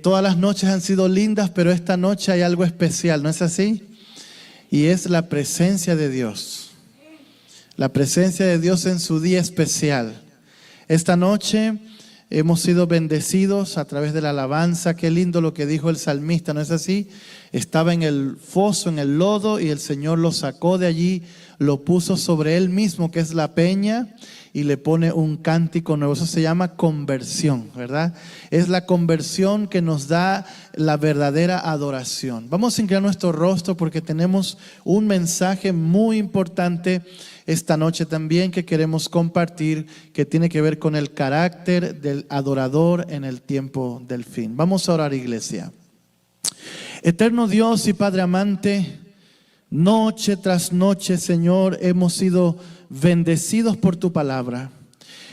Todas las noches han sido lindas, pero esta noche hay algo especial, ¿no es así? Y es la presencia de Dios. La presencia de Dios en su día especial. Esta noche hemos sido bendecidos a través de la alabanza. Qué lindo lo que dijo el salmista, ¿no es así? Estaba en el foso, en el lodo, y el Señor lo sacó de allí, lo puso sobre él mismo, que es la peña, y le pone un cántico nuevo. Eso se llama conversión, ¿verdad? Es la conversión que nos da la verdadera adoración. Vamos a inclinar nuestro rostro porque tenemos un mensaje muy importante esta noche también que queremos compartir, que tiene que ver con el carácter del adorador en el tiempo del fin. Vamos a orar, iglesia. Eterno Dios y Padre amante, noche tras noche, Señor, hemos sido bendecidos por tu palabra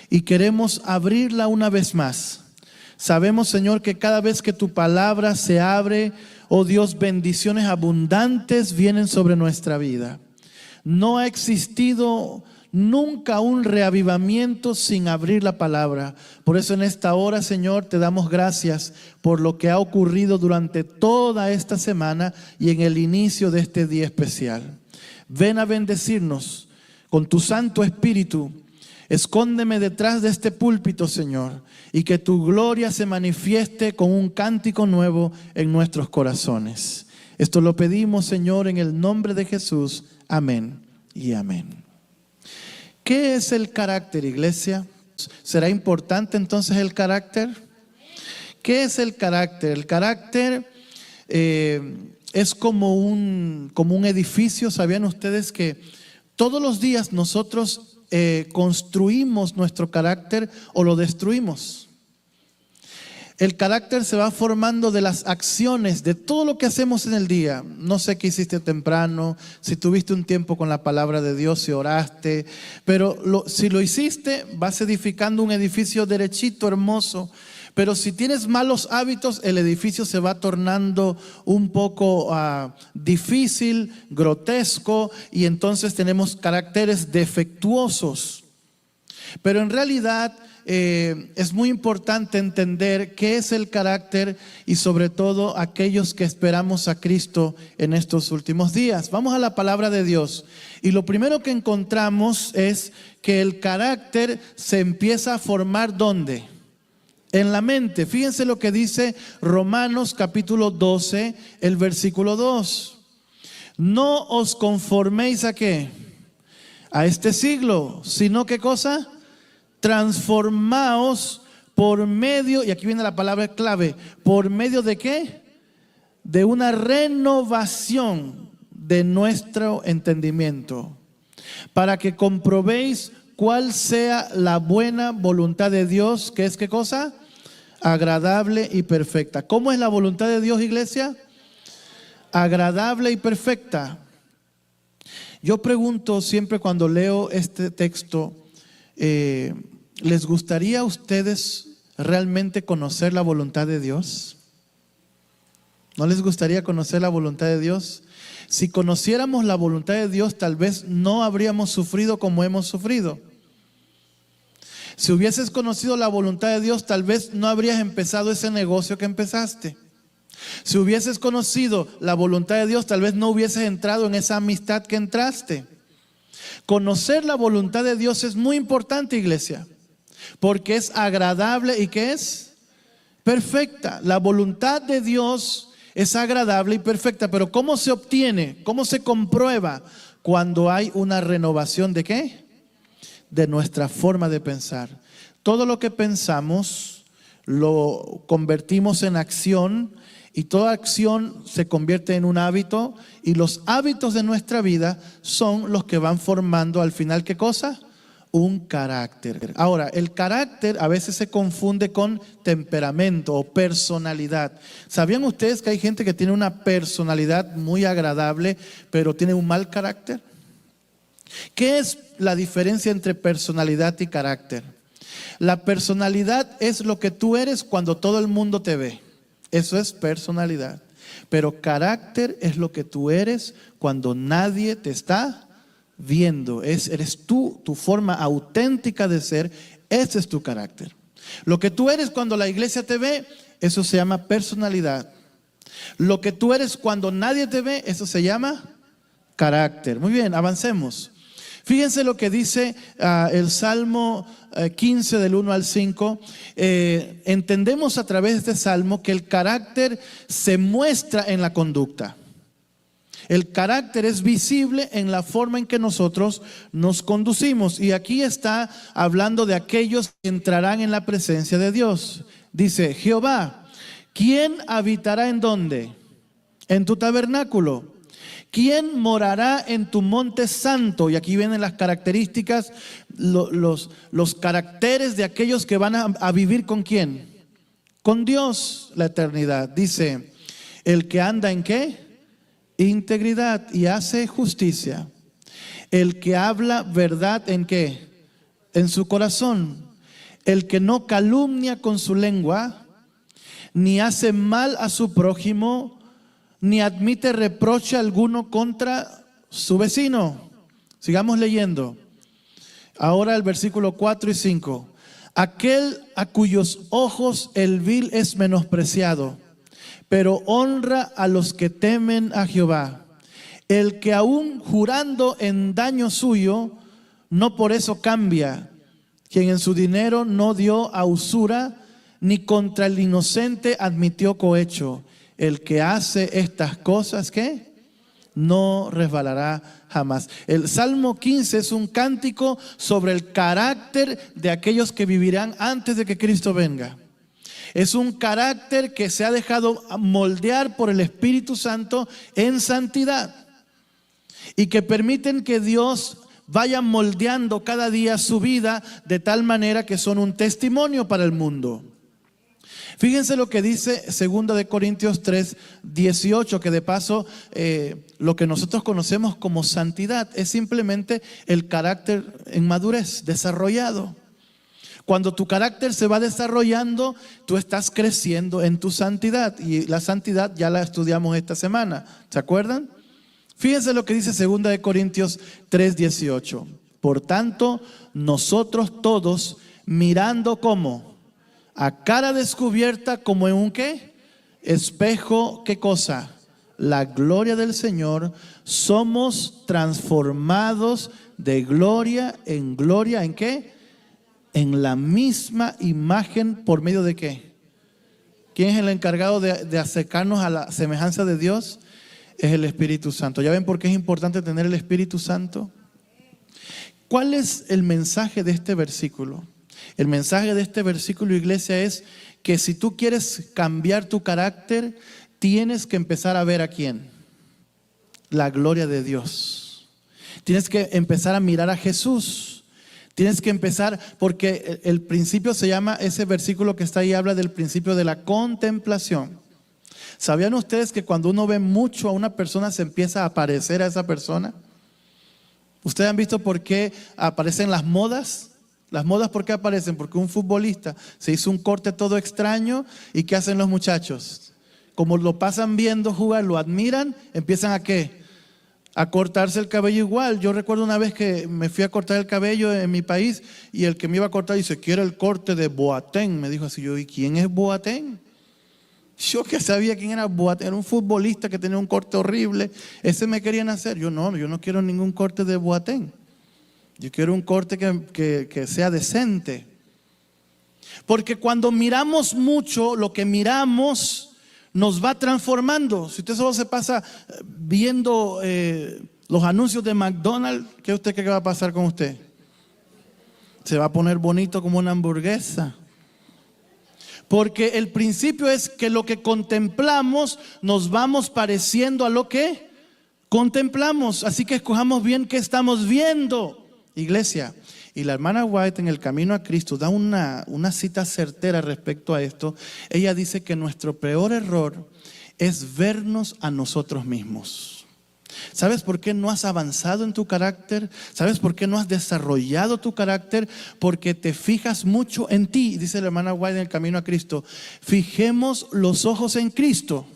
y queremos abrirla una vez más. Sabemos, Señor, que cada vez que tu palabra se abre, oh Dios, bendiciones abundantes vienen sobre nuestra vida. No ha existido nunca un reavivamiento sin abrir la palabra. Por eso en esta hora, Señor, te damos gracias por lo que ha ocurrido durante toda esta semana y en el inicio de este día especial. Ven a bendecirnos con tu Santo Espíritu. Escóndeme detrás de este púlpito, Señor, y que tu gloria se manifieste con un cántico nuevo en nuestros corazones. Esto lo pedimos, Señor, en el nombre de Jesús. Amén y amén. ¿Qué es el carácter, iglesia? ¿Será importante entonces el carácter? ¿Qué es el carácter? El carácter es como un edificio. ¿Sabían ustedes que todos los días nosotros construimos nuestro carácter o lo destruimos? El carácter se va formando de las acciones, de todo lo que hacemos en el día. No sé qué hiciste temprano, si tuviste un tiempo con la palabra de Dios, si oraste, pero si lo hiciste, vas edificando un edificio derechito, hermoso. Pero si tienes malos hábitos, el edificio se va tornando un poco difícil, grotesco, y entonces tenemos caracteres defectuosos. Pero en realidad es muy importante entender qué es el carácter y sobre todo aquellos que esperamos a Cristo en estos últimos días. Vamos a la palabra de Dios y lo primero que encontramos es que el carácter se empieza a formar ¿dónde? En la mente. Fíjense lo que dice Romanos capítulo 12, el versículo 2. No os conforméis ¿a qué? A este siglo, sino ¿qué cosa? Transformaos por medio, y aquí viene la palabra clave, ¿por medio de qué? De una renovación de nuestro entendimiento, para que comprobéis cuál sea la buena voluntad de Dios, que es ¿qué cosa? Agradable y perfecta. ¿Cómo es la voluntad de Dios, iglesia? Agradable y perfecta. Yo pregunto siempre cuando leo este texto, ¿les gustaría a ustedes realmente conocer la voluntad de Dios? ¿No les gustaría conocer la voluntad de Dios? Si conociéramos la voluntad de Dios, tal vez no habríamos sufrido como hemos sufrido. Si hubieses conocido la voluntad de Dios, tal vez no habrías empezado ese negocio que empezaste. Si hubieses conocido la voluntad de Dios, tal vez no hubieses entrado en esa amistad que entraste. Conocer la voluntad de Dios es muy importante, iglesia, porque es agradable y ¿qué es? Perfecta. La voluntad de Dios es agradable y perfecta, pero ¿cómo se obtiene? ¿Cómo se comprueba? Cuando hay una renovación ¿de qué? De nuestra forma de pensar. Todo lo que pensamos lo convertimos en acción y toda acción se convierte en un hábito y los hábitos de nuestra vida son los que van formando al final ¿qué cosa? Un carácter. Ahora, el carácter a veces se confunde con temperamento o personalidad. ¿Sabían ustedes que hay gente que tiene una personalidad muy agradable pero tiene un mal carácter? ¿Qué es la diferencia entre personalidad y carácter? La personalidad es lo que tú eres cuando todo el mundo te ve. Eso es personalidad. Pero carácter es lo que tú eres cuando nadie te está viendo. Eres tú, tu forma auténtica de ser. Ese es tu carácter. Lo que tú eres cuando la iglesia te ve, eso se llama personalidad. Lo que tú eres cuando nadie te ve, eso se llama carácter. Muy bien, avancemos. Fíjense lo que dice el Salmo 15 del 1 al 5. Entendemos a través de este salmo que el carácter se muestra en la conducta. El carácter es visible en la forma en que nosotros nos conducimos. Y aquí está hablando de aquellos que entrarán en la presencia de Dios. Dice, Jehová, ¿quién habitará en dónde? En tu tabernáculo. ¿Quién morará en tu monte santo? Y aquí vienen las características, los caracteres de aquellos que van a vivir ¿con quién? Con Dios la eternidad. Dice, el que anda ¿en qué? Integridad y hace justicia. El que habla verdad ¿en qué? En su corazón. El que no calumnia con su lengua, ni hace mal a su prójimo, ni admite reproche alguno contra su vecino. Sigamos leyendo. Ahora el versículo 4 y 5. Aquel a cuyos ojos el vil es menospreciado, pero honra a los que temen a Jehová. El que aún jurando en daño suyo, no por eso cambia. Quien en su dinero no dio a usura, ni contra el inocente admitió cohecho. El que hace estas cosas, ¿qué? No resbalará jamás. El Salmo 15 es un cántico sobre el carácter de aquellos que vivirán antes de que Cristo venga. Es un carácter que se ha dejado moldear por el Espíritu Santo en santidad y que permiten que Dios vaya moldeando cada día su vida de tal manera que son un testimonio para el mundo. Fíjense lo que dice 2 Corintios 3, 18, que de paso lo que nosotros conocemos como santidad es simplemente el carácter en madurez, desarrollado. Cuando tu carácter se va desarrollando, tú estás creciendo en tu santidad. Y la santidad ya la estudiamos esta semana. ¿Se acuerdan? Fíjense lo que dice 2 Corintios 3, 18. Por tanto, nosotros todos, mirando como a cara descubierta, como en un ¿qué? Espejo, ¿qué cosa? La gloria del Señor, somos transformados de gloria en gloria. ¿En qué? En la misma imagen, ¿por medio de qué? ¿Quién es el encargado de acercarnos a la semejanza de Dios? Es el Espíritu Santo. ¿Ya ven por qué es importante tener el Espíritu Santo? ¿Cuál es el mensaje de este versículo? El mensaje de este versículo, iglesia, es que si tú quieres cambiar tu carácter, tienes que empezar a ver ¿a quién? La gloria de Dios. Tienes que empezar a mirar a Jesús. Tienes que empezar, porque el principio se llama, ese versículo que está ahí habla del principio de la contemplación. ¿Sabían ustedes que cuando uno ve mucho a una persona se empieza a parecer a esa persona? ¿Ustedes han visto por qué aparecen las modas? Las modas, ¿por qué aparecen? Porque un futbolista se hizo un corte todo extraño y ¿qué hacen los muchachos? Como lo pasan viendo jugar, lo admiran, empiezan ¿a qué? A cortarse el cabello igual. Yo recuerdo una vez que me fui a cortar el cabello en mi país y el que me iba a cortar dice, quiero el corte de Boateng. Me dijo así, yo, ¿y quién es Boateng? Yo que sabía quién era Boateng, era un futbolista que tenía un corte horrible. Ese me querían hacer. Yo no quiero ningún corte de Boateng. Yo quiero un corte que sea decente. Porque cuando miramos mucho, lo que miramos nos va transformando. Si usted solo se pasa viendo los anuncios de McDonald's, ¿qué usted cree que va a pasar con usted? Se va a poner bonito como una hamburguesa. Porque el principio es que lo que contemplamos nos vamos pareciendo a lo que contemplamos. Así que escojamos bien qué estamos viendo, iglesia. Y la hermana White en El Camino a Cristo da una cita certera respecto a esto. Ella dice que nuestro peor error es vernos a nosotros mismos. ¿Sabes por qué no has avanzado en tu carácter? ¿Sabes por qué no has desarrollado tu carácter? Porque te fijas mucho en ti. Dice la hermana White en El Camino a Cristo, fijemos los ojos en Cristo.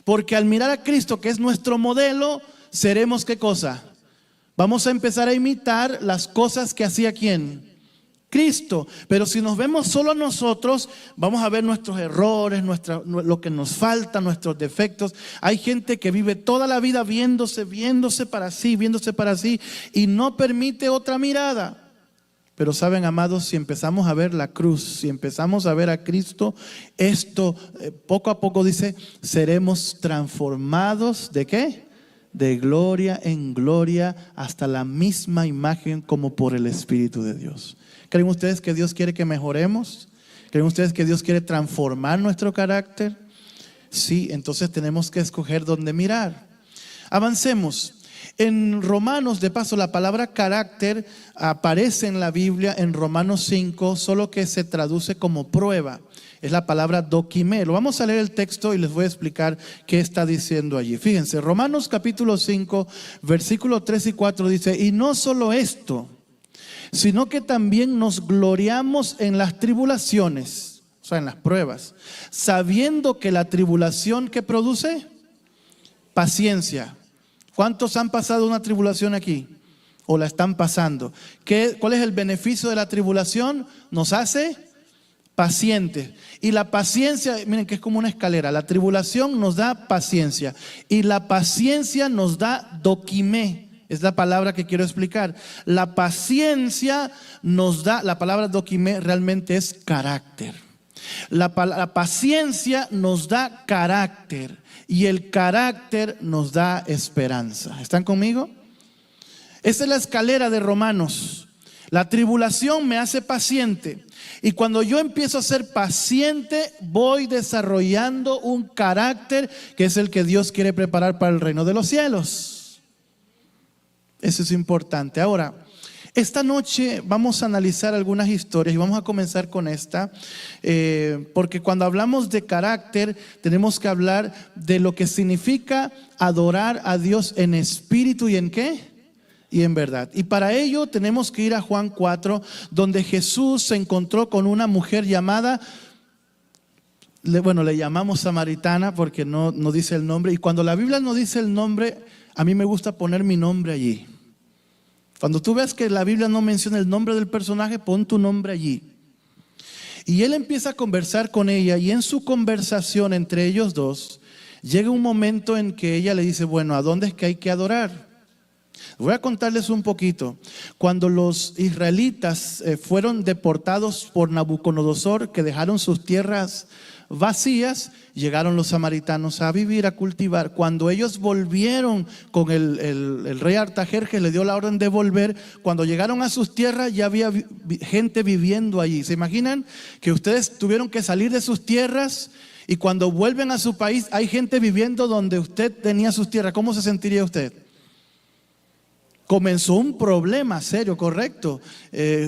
Porque al mirar a Cristo, que es nuestro modelo, seremos ¿qué cosa? Vamos a empezar a imitar las cosas que hacía ¿quién? Cristo. Pero si nos vemos solo a nosotros, vamos a ver nuestros errores, lo que nos falta, nuestros defectos. Hay gente que vive toda la vida viéndose para sí, y no permite otra mirada. Pero saben, amados, si empezamos a ver la cruz, si empezamos a ver a Cristo, esto poco a poco dice, seremos transformados ¿de qué? De gloria en gloria hasta la misma imagen como por el Espíritu de Dios. ¿Creen ustedes que Dios quiere que mejoremos? ¿Creen ustedes que Dios quiere transformar nuestro carácter? Sí, entonces tenemos que escoger dónde mirar. Avancemos. En Romanos, de paso, la palabra carácter aparece en la Biblia en Romanos 5, solo que se traduce como prueba. Es la palabra dokimé. Lo vamos a leer el texto y les voy a explicar qué está diciendo allí. Fíjense, Romanos capítulo 5, versículos 3 y 4 dice, y no solo esto, sino que también nos gloriamos en las tribulaciones, o sea, en las pruebas, sabiendo que la tribulación que produce paciencia. ¿Cuántos han pasado una tribulación aquí? ¿O la están pasando? ¿Cuál es el beneficio de la tribulación? Nos hace pacientes. Y la paciencia, miren que es como una escalera. La tribulación nos da paciencia. Y la paciencia nos da dokimé. Es la palabra que quiero explicar. La paciencia nos da, la palabra dokimé realmente es carácter. La paciencia nos da carácter y el carácter nos da esperanza. ¿Están conmigo? Esa es la escalera de Romanos. La tribulación me hace paciente y cuando yo empiezo a ser paciente voy desarrollando un carácter que es el que Dios quiere preparar para el reino de los cielos. Eso es importante. Ahora, esta noche vamos a analizar algunas historias y vamos a comenzar con esta, porque cuando hablamos de carácter tenemos que hablar de lo que significa adorar a Dios en espíritu y en ¿qué? Y en verdad. Y para ello tenemos que ir a Juan 4, donde Jesús se encontró con una mujer llamada, le llamamos samaritana porque no dice el nombre. Y cuando la Biblia no dice el nombre, a mí me gusta poner mi nombre allí. Cuando tú ves que la Biblia no menciona el nombre del personaje, pon tu nombre allí. Y él empieza a conversar con ella y en su conversación entre ellos dos, llega un momento en que ella le dice, bueno, ¿a dónde es que hay que adorar? Voy a contarles un poquito. Cuando los israelitas fueron deportados por Nabucodonosor, que dejaron sus tierras vacías, llegaron los samaritanos a vivir, a cultivar. Cuando ellos volvieron con el rey Artajerjes, le dio la orden de volver. Cuando llegaron a sus tierras ya había gente viviendo allí. ¿Se imaginan que ustedes tuvieron que salir de sus tierras y cuando vuelven a su país hay gente viviendo donde usted tenía sus tierras? ¿Cómo se sentiría usted? Comenzó un problema serio, correcto.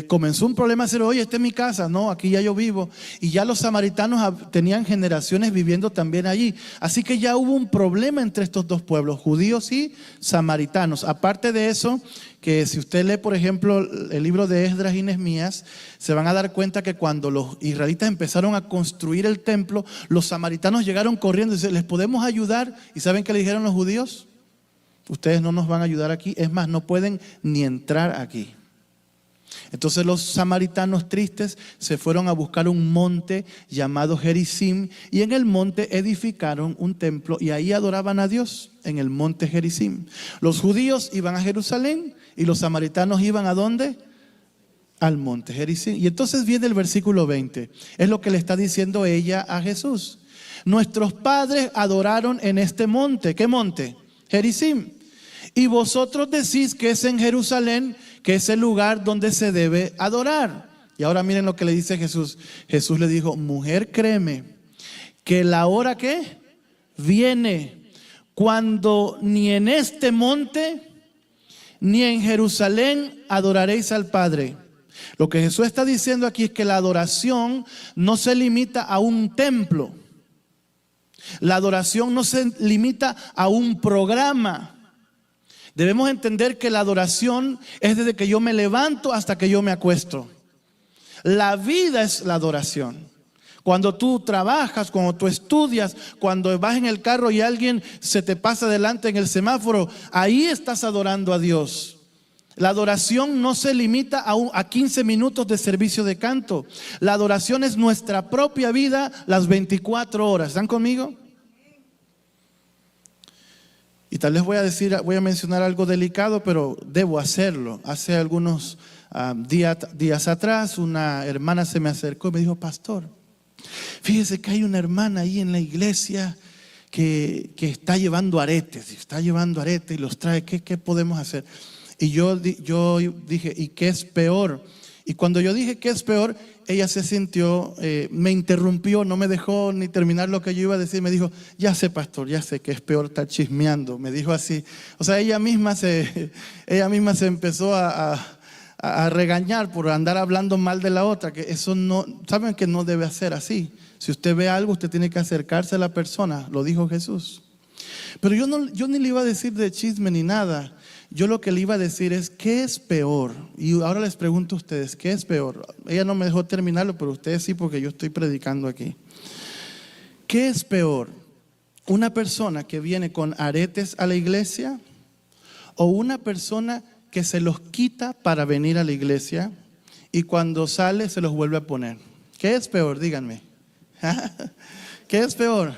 Comenzó un problema serio. Oye, esta es mi casa. No, aquí ya yo vivo. Y ya los samaritanos tenían generaciones viviendo también allí. Así que ya hubo un problema entre estos dos pueblos, judíos y samaritanos. Aparte de eso, que si usted lee, por ejemplo, el libro de Esdras y Nehemías, se van a dar cuenta que cuando los israelitas empezaron a construir el templo, los samaritanos llegaron corriendo y dijeron, ¿les podemos ayudar? ¿Y saben qué le dijeron los judíos? Ustedes no nos van a ayudar aquí, es más, no pueden ni entrar aquí. Entonces los samaritanos tristes se fueron a buscar un monte llamado Gerizim y en el monte edificaron un templo y ahí adoraban a Dios en el monte Gerizim. Los judíos iban a Jerusalén y los samaritanos iban ¿a dónde? Al monte Gerizim. Y entonces viene el versículo 20, es lo que le está diciendo ella a Jesús. Nuestros padres adoraron en este monte. ¿Qué monte? Gerizim. Y vosotros decís que es en Jerusalén, que es el lugar donde se debe adorar. Y ahora miren lo que le dice Jesús. Jesús le dijo, mujer, créeme, que la hora que viene, cuando ni en este monte, ni en Jerusalén adoraréis al Padre. Lo que Jesús está diciendo aquí es que la adoración no se limita a un templo. La adoración no se limita a un programa. Debemos entender que la adoración es desde que yo me levanto hasta que yo me acuesto. La vida es la adoración. Cuando tú trabajas, cuando tú estudias, cuando vas en el carro y alguien se te pasa delante en el semáforo, ahí estás adorando a Dios. La adoración no se limita a 15 minutos de servicio de canto. La adoración es nuestra propia vida las 24 horas. ¿Están conmigo? Y tal vez voy a mencionar algo delicado, pero debo hacerlo. Hace algunos días atrás, una hermana se me acercó y me dijo: pastor, fíjese que hay una hermana ahí en la iglesia que está llevando aretes y los trae. ¿Qué podemos hacer? Y yo dije: ¿y qué es peor? Y cuando yo dije ¿qué es peor?, ella se sintió, me interrumpió, no me dejó ni terminar lo que yo iba a decir. Me dijo: ya sé, pastor, ya sé que es peor estar chismeando. Me dijo así. O sea, ella misma se empezó a regañar por andar hablando mal de la otra. Que eso no, saben que no debe hacer así. Si usted ve algo, usted tiene que acercarse a la persona. Lo dijo Jesús. Pero yo ni le iba a decir de chisme ni nada. Yo lo que le iba a decir es: ¿qué es peor? Y ahora les pregunto a ustedes: ¿qué es peor? Ella no me dejó terminarlo, pero ustedes sí, porque yo estoy predicando aquí. ¿Qué es peor? ¿Una persona que viene con aretes a la iglesia o una persona que se los quita para venir a la iglesia y cuando sale se los vuelve a poner? ¿Qué es peor? Díganme. ¿Qué es peor?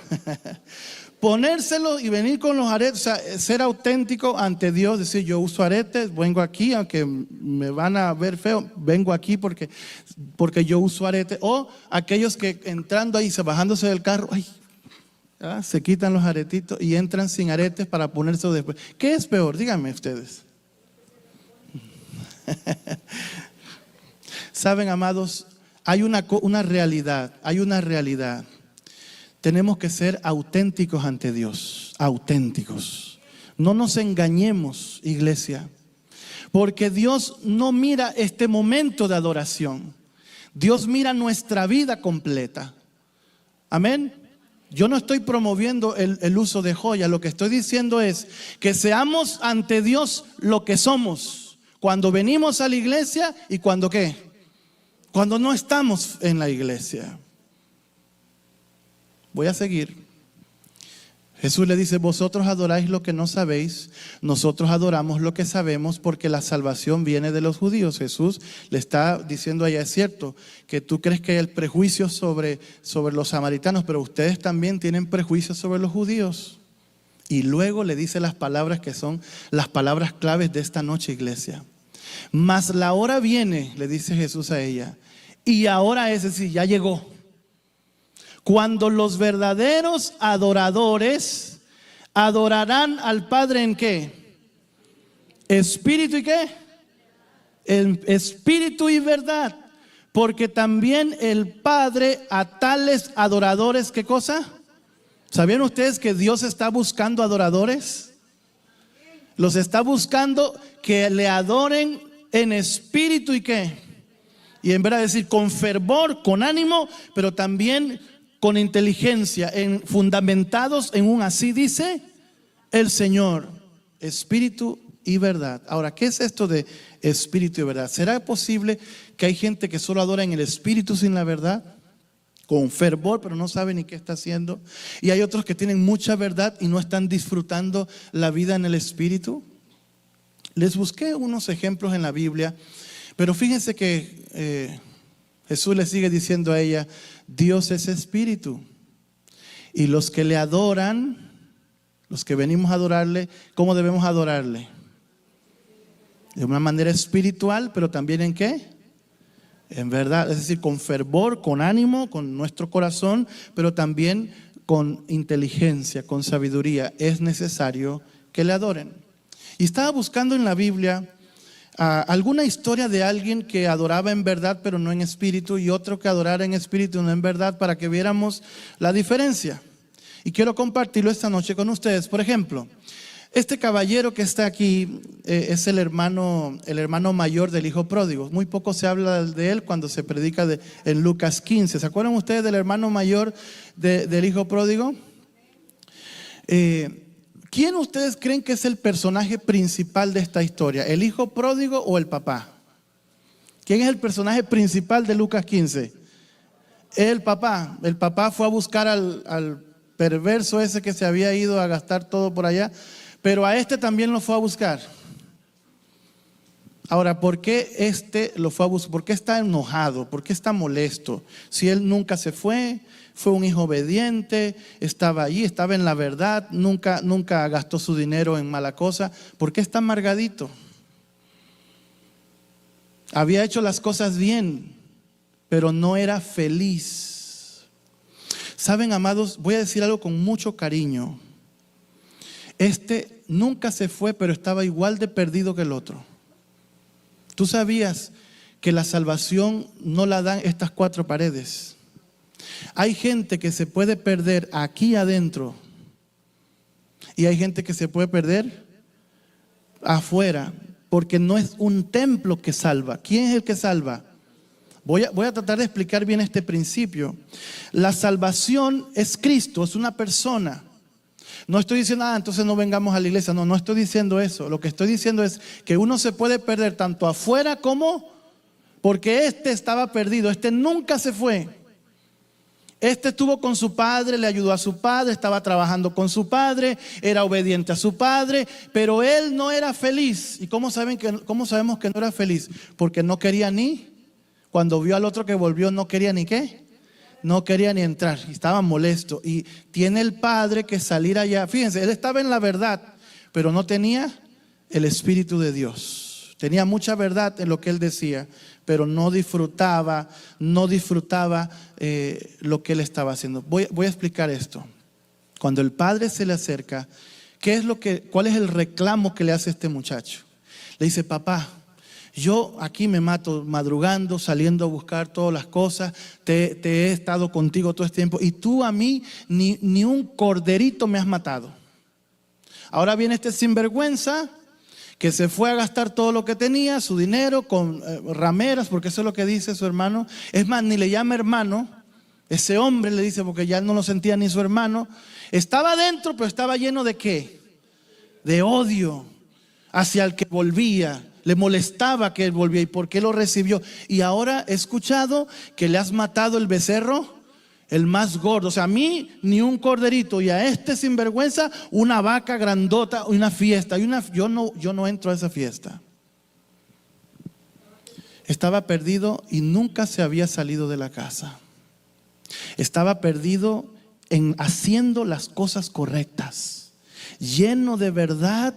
Ponérselo y venir con los aretes, o sea, ser auténtico ante Dios, decir: yo uso aretes, vengo aquí, aunque me van a ver feo, vengo aquí porque yo uso aretes. O aquellos que entrando ahí, bajándose del carro, se quitan los aretitos y entran sin aretes para ponerse después. ¿Qué es peor? Díganme ustedes. Saben, amados, hay una realidad. Tenemos que ser auténticos ante Dios, auténticos. No nos engañemos, iglesia, porque Dios no mira este momento de adoración. Dios mira nuestra vida completa. Amén. Yo no estoy promoviendo el uso de joyas. Lo que estoy diciendo es que seamos ante Dios lo que somos cuando venimos a la iglesia y cuando ¿qué? Cuando no estamos en la iglesia. Voy a seguir. Jesús le dice: vosotros adoráis lo que no sabéis, nosotros adoramos lo que sabemos, porque la salvación viene de los judíos. Jesús le está diciendo allá: es cierto que tú crees que hay el prejuicio sobre los samaritanos, pero ustedes también tienen prejuicios sobre los judíos. Y luego le dice las palabras que son las palabras claves de esta noche, iglesia. Mas la hora viene, le dice Jesús a ella, y ahora es decir, ya llegó, cuando los verdaderos adoradores adorarán al Padre ¿en qué? Espíritu y qué? En espíritu y verdad. Porque también el Padre a tales adoradores, ¿qué cosa? ¿Sabían ustedes que Dios está buscando adoradores? Los está buscando que le adoren en espíritu y qué? Y en verdad, es decir, con fervor, con ánimo, pero también con inteligencia, fundamentados en un así dice el Señor, espíritu y verdad. Ahora, ¿qué es esto de espíritu y verdad? ¿Será posible que hay gente que solo adora en el espíritu sin la verdad? Con fervor, pero no sabe ni qué está haciendo. Y hay otros que tienen mucha verdad y no están disfrutando la vida en el espíritu. Les busqué unos ejemplos en la Biblia, pero fíjense que Jesús le sigue diciendo a ella: Dios es espíritu, y los que le adoran, los que venimos a adorarle, ¿cómo debemos adorarle? De una manera espiritual, pero también ¿en qué? En verdad, es decir, con fervor, con ánimo, con nuestro corazón, pero también con inteligencia, con sabiduría. Es necesario que le adoren. Y estaba buscando en la Biblia alguna historia de alguien que adoraba en verdad pero no en espíritu, y otro que adorara en espíritu y no en verdad, para que viéramos la diferencia. Y quiero compartirlo esta noche con ustedes. Por ejemplo, este caballero que está aquí es el hermano mayor del hijo pródigo. Muy poco se habla de él cuando se predica en Lucas 15. ¿Se acuerdan ustedes del hermano mayor del hijo pródigo? ¿Quién ustedes creen que es el personaje principal de esta historia? ¿El hijo pródigo o el papá? ¿Quién es el personaje principal de Lucas 15? El papá. El papá fue a buscar al perverso ese que se había ido a gastar todo por allá, pero a este también lo fue a buscar. Ahora, ¿por qué lo fue a buscar? ¿Por qué está enojado? ¿Por qué está molesto? Si él nunca se fue un hijo obediente, estaba allí, estaba en la verdad, nunca gastó su dinero en mala cosa. ¿Por qué está amargadito? Había hecho las cosas bien, pero no era feliz. Saben, amados, voy a decir algo con mucho cariño. Nunca se fue, pero estaba igual de perdido que el otro. ¿Tú sabías que la salvación no la dan estas cuatro paredes? Hay gente que se puede perder aquí adentro y hay gente que se puede perder afuera, porque no es un templo que salva. ¿Quién es el que salva? Voy a tratar de explicar bien este principio. La salvación es Cristo, es una persona. No estoy diciendo, entonces no vengamos a la iglesia. No estoy diciendo eso. Lo que estoy diciendo es que uno se puede perder tanto afuera como, porque estaba perdido, nunca se fue. Estuvo con su padre, le ayudó a su padre, estaba trabajando con su padre, era obediente a su padre, pero él no era feliz. ¿Y cómo sabemos que no era feliz? Porque no quería cuando vio al otro que volvió, no quería ni qué. No quería ni entrar, estaba molesto. Y tiene el padre que salir allá. Fíjense, él estaba en la verdad, pero no tenía el Espíritu de Dios. Tenía mucha verdad en lo que él decía, pero no disfrutaba lo que él estaba haciendo. Voy a explicar esto. Cuando el padre se le acerca, ¿cuál es el reclamo que le hace este muchacho? Le dice: papá, yo aquí me mato madrugando, saliendo a buscar todas las cosas, te he estado contigo todo este tiempo y tú a mí ni un corderito me has matado. Ahora viene este sinvergüenza que se fue a gastar todo lo que tenía, su dinero con rameras, porque eso es lo que dice su hermano. Es más, ni le llama hermano, ese hombre le dice, porque ya no lo sentía ni su hermano. Estaba adentro, pero estaba lleno de ¿qué? De odio hacia el que volvía. Le molestaba que él volvía y por qué lo recibió. Y ahora he escuchado que le has matado el becerro, el más gordo. O sea, a mí ni un corderito y a sinvergüenza una vaca grandota, una fiesta. Yo no entro a esa fiesta. Estaba perdido y nunca se había salido de la casa. Estaba perdido haciendo las cosas correctas, lleno de verdad,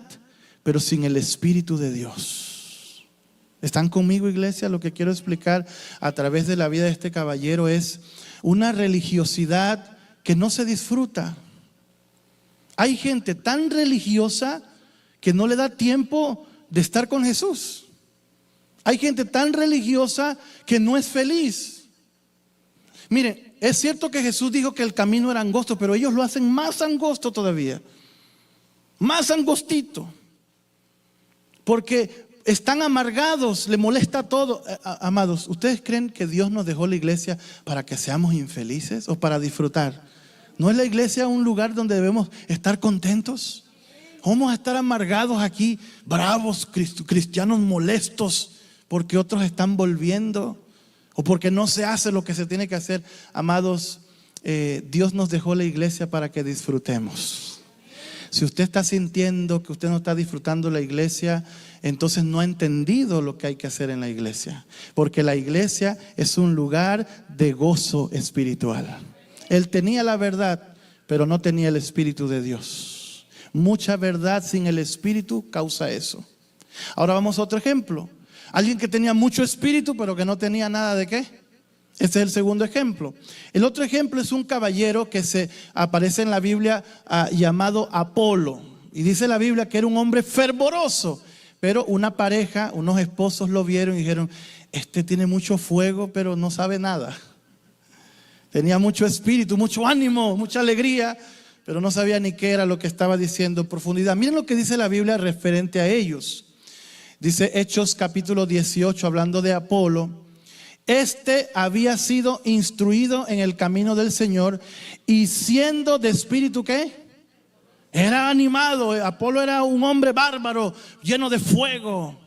pero sin el Espíritu de Dios. ¿Están conmigo, iglesia? Lo que quiero explicar a través de la vida de este caballero es una religiosidad que no se disfruta. Hay gente tan religiosa que no le da tiempo de estar con Jesús. Hay gente tan religiosa que no es feliz. Miren, es cierto que Jesús dijo que el camino era angosto, pero ellos lo hacen más angosto todavía. Más angostito. Porque están amargados, le molesta todo. Amados, ¿ustedes creen que Dios nos dejó la iglesia para que seamos infelices o para disfrutar? ¿No es la iglesia un lugar donde debemos estar contentos? ¿Vamos a estar amargados aquí, bravos, cristianos molestos porque otros están volviendo o porque no se hace lo que se tiene que hacer? Amados, Dios nos dejó la iglesia para que disfrutemos. Si usted está sintiendo que usted no está disfrutando la iglesia, entonces no ha entendido lo que hay que hacer en la iglesia. Porque la iglesia es un lugar de gozo espiritual. Él tenía la verdad, pero no tenía el Espíritu de Dios. Mucha verdad sin el Espíritu causa eso. Ahora vamos a otro ejemplo. Alguien que tenía mucho espíritu, pero que no tenía nada de ¿qué? Este es el segundo ejemplo. El otro ejemplo es un caballero que aparece en la Biblia llamado Apolo. Y dice la Biblia que era un hombre fervoroso. Pero una pareja, unos esposos lo vieron y dijeron: tiene mucho fuego, pero no sabe nada. Tenía mucho espíritu, mucho ánimo, mucha alegría, pero no sabía ni qué era lo que estaba diciendo en profundidad. Miren lo que dice la Biblia referente a ellos. Dice Hechos capítulo 18, hablando de Apolo. Había sido instruido en el camino del Señor y siendo de espíritu ¿qué? Era animado. Apolo era un hombre bárbaro, lleno de fuego.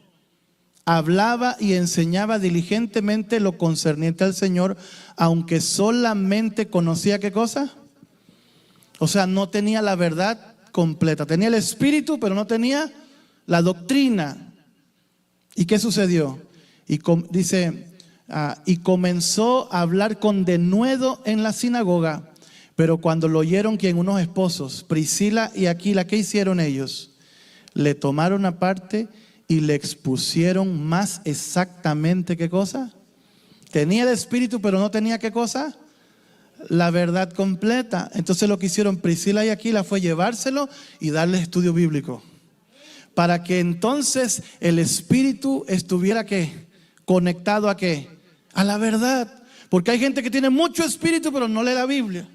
Hablaba y enseñaba diligentemente lo concerniente al Señor, aunque solamente conocía ¿qué cosa? O sea, no tenía la verdad completa. Tenía el espíritu, pero no tenía la doctrina. ¿Y qué sucedió? Dice, y comenzó a hablar con denuedo en la sinagoga. Pero cuando lo oyeron unos esposos, Priscila y Aquila, ¿qué hicieron ellos? Le tomaron aparte y le expusieron más exactamente, ¿qué cosa? Tenía el espíritu, pero no tenía, ¿qué cosa? La verdad completa. Entonces lo que hicieron Priscila y Aquila fue llevárselo y darle estudio bíblico, para que entonces el espíritu estuviera, ¿qué? Conectado a ¿qué? A la verdad. Porque hay gente que tiene mucho espíritu, pero no lee la Biblia.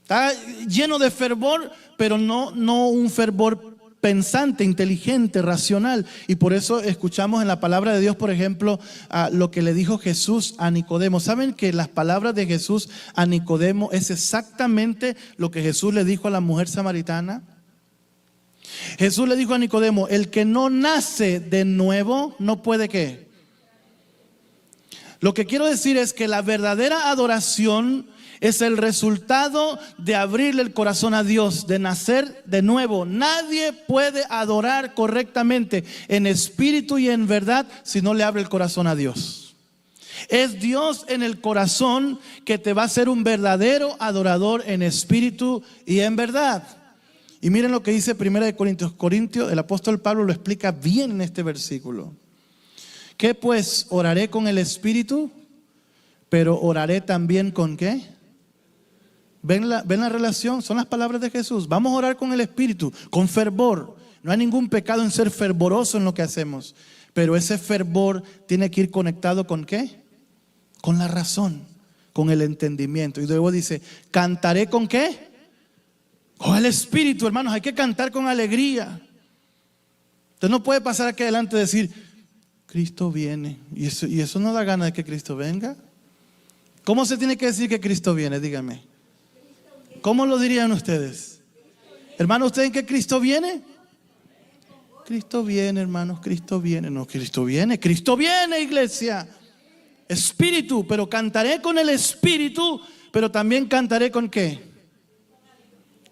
Está lleno de fervor, pero no un fervor pensante, inteligente, racional. Y por eso escuchamos en la palabra de Dios, por ejemplo, lo que le dijo Jesús a Nicodemo. ¿Saben que las palabras de Jesús a Nicodemo es exactamente lo que Jesús le dijo a la mujer samaritana? Jesús le dijo a Nicodemo: el que no nace de nuevo no puede ¿qué? Lo que quiero decir es que la verdadera adoración es el resultado de abrirle el corazón a Dios, de nacer de nuevo. Nadie puede adorar correctamente en espíritu y en verdad si no le abre el corazón a Dios. Es Dios en el corazón que te va a hacer un verdadero adorador en espíritu y en verdad. Y miren lo que dice 1 Corintios, el apóstol Pablo lo explica bien en este versículo. ¿Qué pues? Oraré con el espíritu, pero oraré también ¿con qué? ¿Ven la relación? Son las palabras de Jesús. Vamos a orar con el espíritu, con fervor. No hay ningún pecado en ser fervoroso en lo que hacemos, pero ese fervor tiene que ir conectado ¿con qué? Con la razón, con el entendimiento. Y luego dice, ¿cantaré con qué? Con el espíritu, hermanos. Hay que cantar con alegría. Usted no puede pasar aquí adelante y decir, Cristo viene. ¿Y eso no da ganas de que Cristo venga? ¿Cómo se tiene que decir que Cristo viene? Dígame. ¿Cómo lo dirían ustedes? Hermanos, ¿ustedes en qué Cristo viene? Cristo viene, hermanos, Cristo viene. No, Cristo viene, iglesia. Espíritu, pero cantaré con el espíritu, pero también cantaré ¿con qué?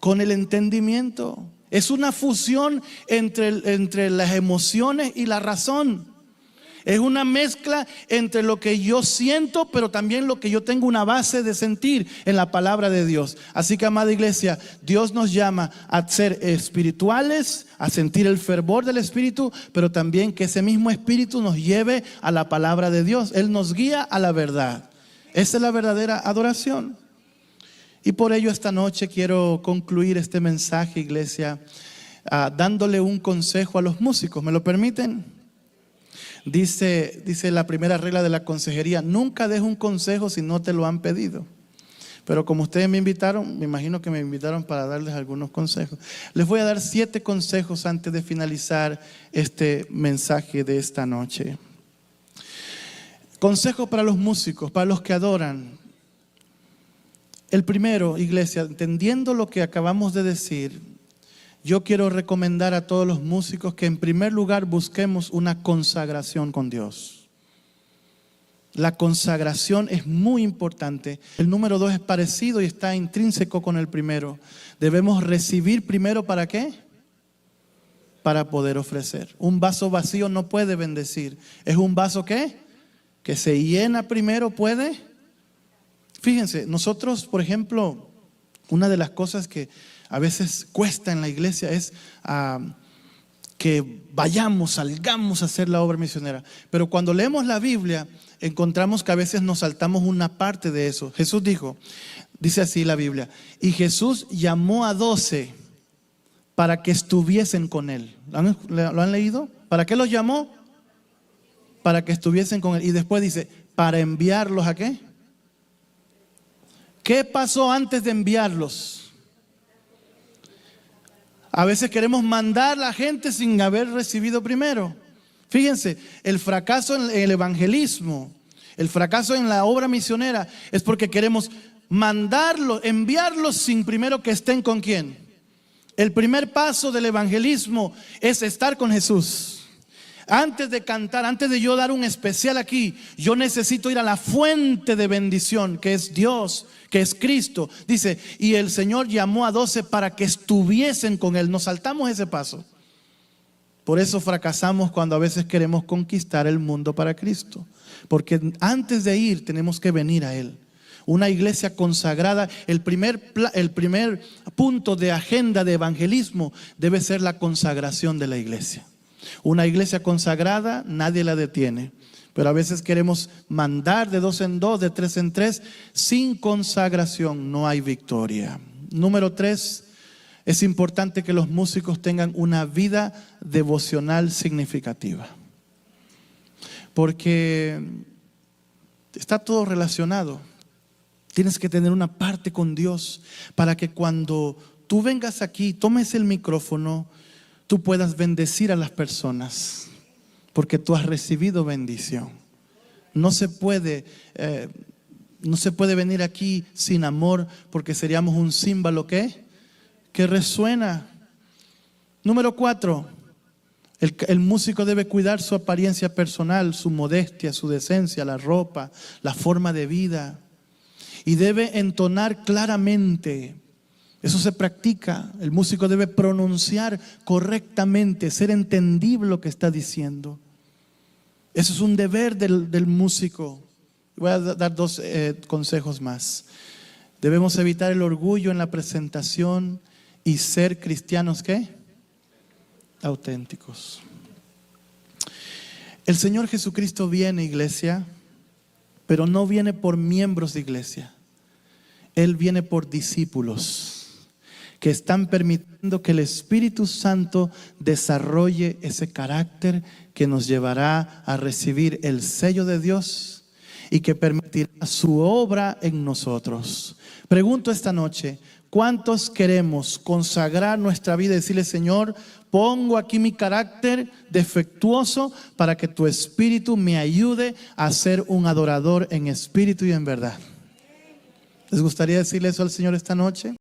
Con el entendimiento. Es una fusión entre las emociones y la razón. Es una mezcla entre lo que yo siento, pero también lo que yo tengo una base de sentir en la palabra de Dios. Así que, amada iglesia, Dios nos llama a ser espirituales, a sentir el fervor del espíritu, pero también que ese mismo espíritu nos lleve a la palabra de Dios. Él nos guía a la verdad. Esa es la verdadera adoración. Y por ello esta noche quiero concluir este mensaje, iglesia, dándole un consejo a los músicos. ¿Me lo permiten? Dice la primera regla de la consejería: nunca des un consejo si no te lo han pedido. Pero como ustedes me invitaron, me imagino que me invitaron para darles algunos consejos. Les voy a dar 7 consejos antes de finalizar este mensaje de esta noche. Consejos para los músicos, para los que adoran. El primero, iglesia, entendiendo lo que acabamos de decir, yo quiero recomendar a todos los músicos que en primer lugar busquemos una consagración con Dios. La consagración es muy importante. El número 2 es parecido y está intrínseco con el primero. Debemos recibir primero, ¿para qué? Para poder ofrecer. Un vaso vacío no puede bendecir. Es un vaso ¿qué? Que se llena primero, puede. Fíjense, nosotros, por ejemplo, una de las cosas que a veces cuesta en la iglesia es que salgamos a hacer la obra misionera. Pero cuando leemos la Biblia, encontramos que a veces nos saltamos una parte de eso. Jesús dice así la Biblia: y Jesús llamó a 12 para que estuviesen con él. ¿Lo han leído? ¿Para qué los llamó? Para que estuviesen con él. Y después dice, para enviarlos ¿a qué? ¿Qué pasó antes de enviarlos? A veces queremos mandar a la gente sin haber recibido primero. Fíjense, el fracaso en el evangelismo, el fracaso en la obra misionera es porque queremos mandarlos, enviarlos sin primero que estén ¿con quién? El primer paso del evangelismo es estar con Jesús. Antes de cantar, antes de yo dar un especial aquí, yo necesito ir a la fuente de bendición, que es Dios, que es Cristo. Dice, y el Señor llamó a 12 para que estuviesen con él. Nos saltamos ese paso. Por eso fracasamos cuando a veces queremos conquistar el mundo para Cristo. Porque antes de ir tenemos que venir a Él. Una iglesia consagrada, el primer punto de agenda de evangelismo debe ser la consagración de la iglesia. Una iglesia consagrada nadie la detiene. Pero a veces queremos mandar de 2 en 2, de 3 en 3. Sin consagración no hay victoria. Número 3, es importante que los músicos tengan una vida devocional significativa. Porque está todo relacionado. Tienes que tener una parte con Dios para que cuando tú vengas aquí, tomes el micrófono, tú puedas bendecir a las personas. Porque tú has recibido bendición. No se puede venir aquí sin amor, porque seríamos un címbalo que resuena. Número 4, el músico debe cuidar su apariencia personal, su modestia, su decencia, la ropa, la forma de vida. Y debe entonar claramente. Eso se practica. El músico debe pronunciar correctamente, ser entendible lo que está diciendo. Eso es un deber del músico. Voy a dar 2 consejos más. Debemos evitar el orgullo en la presentación y ser cristianos, ¿qué? Auténticos. El Señor Jesucristo viene, iglesia, pero no viene por miembros de iglesia. Él viene por discípulos que están permitiendo que el Espíritu Santo desarrolle ese carácter que nos llevará a recibir el sello de Dios y que permitirá su obra en nosotros. Pregunto esta noche, ¿cuántos queremos consagrar nuestra vida y decirle: Señor, pongo aquí mi carácter defectuoso para que tu Espíritu me ayude a ser un adorador en espíritu y en verdad? ¿Les gustaría decirle eso al Señor esta noche?